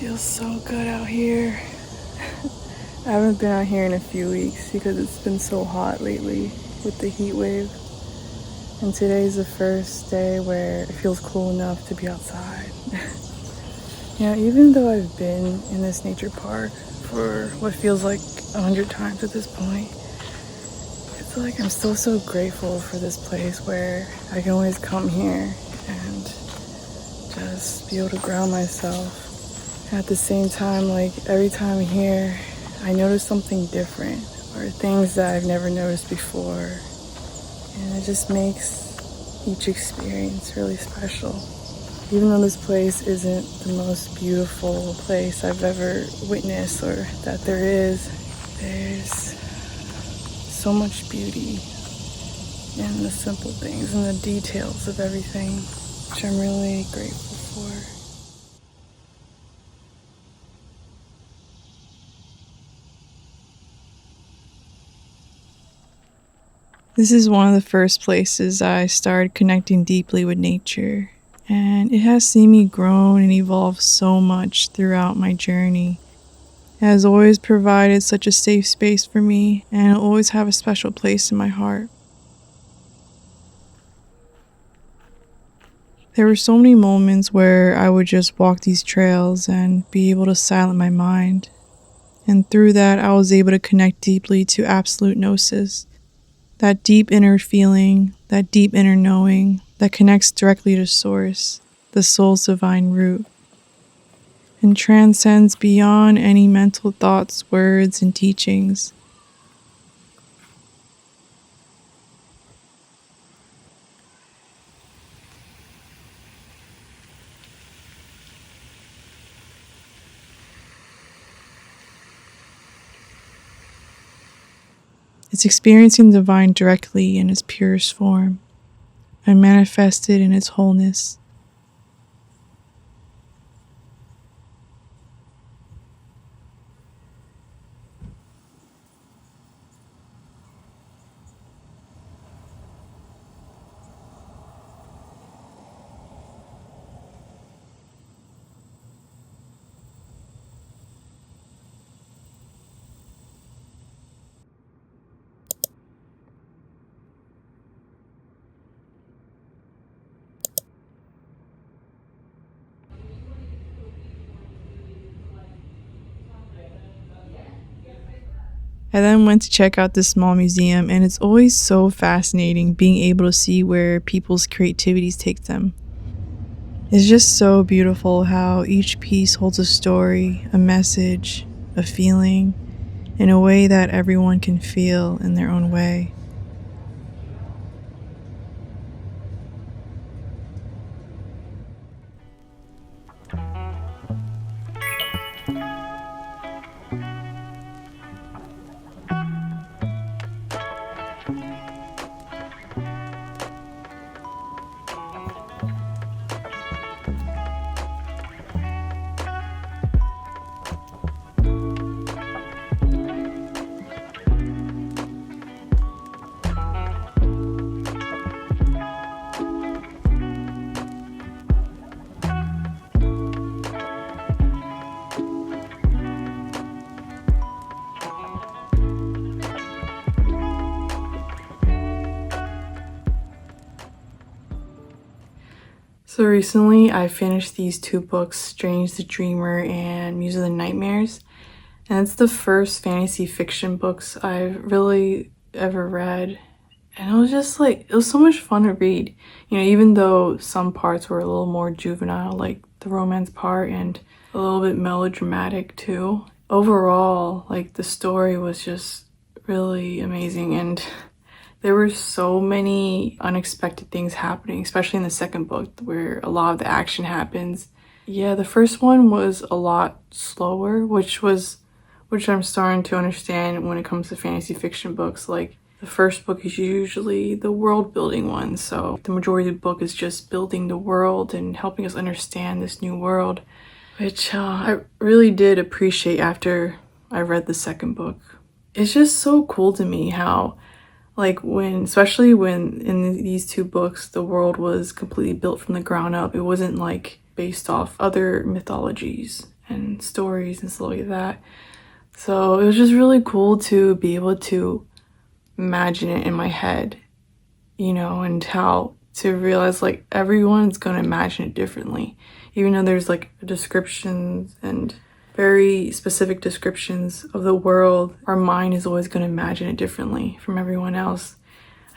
Feels so good out here. I haven't been out here in a few weeks because it's been so hot lately with the heat wave. And today's the first day where it feels cool enough to be outside. Even though I've been in this nature park for what feels like 100 times at this point, it's like I'm still so grateful for this place where I can always come here and just be able to ground myself. At the same time, like every time I'm here, I notice something different or things that I've never noticed before. And it just makes each experience really special. Even though this place isn't the most beautiful place I've ever witnessed or that there's so much beauty in the simple things and the details of everything, which I'm really grateful for. This is one of the first places I started connecting deeply with nature, and it has seen me grow and evolve so much throughout my journey. It has always provided such a safe space for me, and it'll always have a special place in my heart. There were so many moments where I would just walk these trails and be able to silence my mind, and through that I was able to connect deeply to absolute gnosis. That deep inner feeling, that deep inner knowing that connects directly to source, the soul's divine root, and transcends beyond any mental thoughts, words, and teachings. It's experiencing the divine directly in its purest form and manifested in its wholeness. I then went to check out this small museum, and it's always so fascinating being able to see where people's creativities take them. It's just so beautiful how each piece holds a story, a message, a feeling, in a way that everyone can feel in their own way. So recently I finished these two books, Strange the Dreamer and Muse of the Nightmares, and it's the first fantasy fiction books I've really ever read. And it was just like, it was so much fun to read. Even though some parts were a little more juvenile, like the romance part, and a little bit melodramatic too. Overall, like the story was just really amazing, and there were so many unexpected things happening, especially in the second book where a lot of the action happens. Yeah, the first one was a lot slower, which I'm starting to understand when it comes to fantasy fiction books. Like the first book is usually the world building one, so the majority of the book is just building the world and helping us understand this new world, which I really did appreciate after I read the second book. It's just so cool to me how, like, especially when in these two books the world was completely built from the ground up. It wasn't like based off other mythologies, and stories and stuff like that. So it was just really cool to be able to imagine it in my head, you know, and how to realize like everyone's gonna imagine it differently. Even though there's like descriptions and very specific descriptions of the world, our mind is always gonna imagine it differently from everyone else.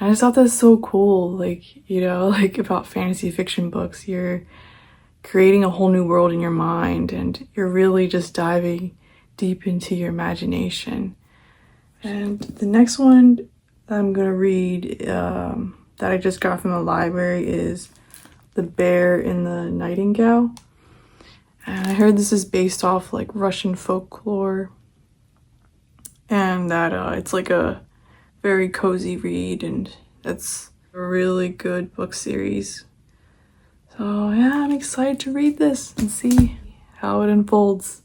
I just thought that's so cool, like, you know, like about fantasy fiction books. You're creating a whole new world in your mind and you're really just diving deep into your imagination. And the next one I'm gonna read that I just got from the library is The Bear and the Nightingale. And I heard this is based off like Russian folklore, and that it's like a very cozy read, and it's a really good book series. So yeah, I'm excited to read this and see how it unfolds.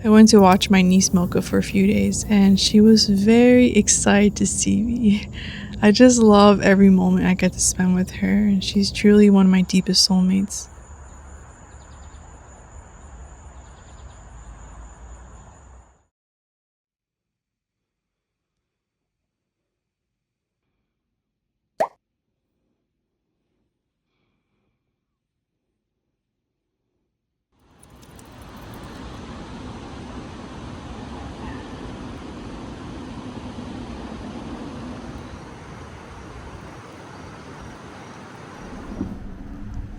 I went to watch my niece Mocha for a few days, and she was very excited to see me. I just love every moment I get to spend with her, and she's truly one of my deepest soulmates.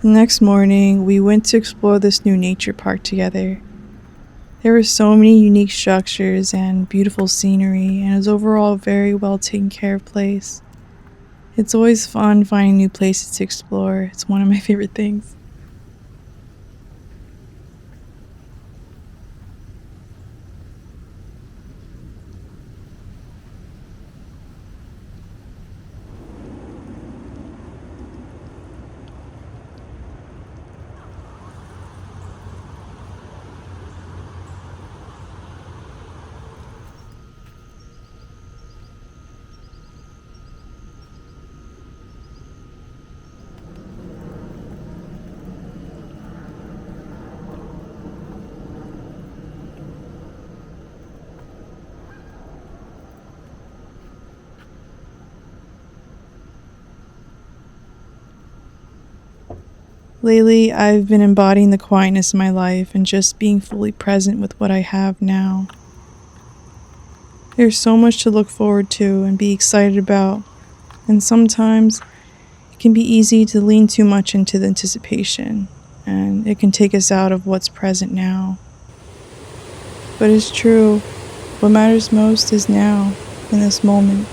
The next morning, we went to explore this new nature park together. There were so many unique structures and beautiful scenery, and it was overall a very well taken care of place. It's always fun finding new places to explore. It's one of my favorite things. Lately, I've been embodying the quietness in my life and just being fully present with what I have now. There's so much to look forward to and be excited about, and sometimes it can be easy to lean too much into the anticipation, and it can take us out of what's present now. But it's true, what matters most is now, in this moment.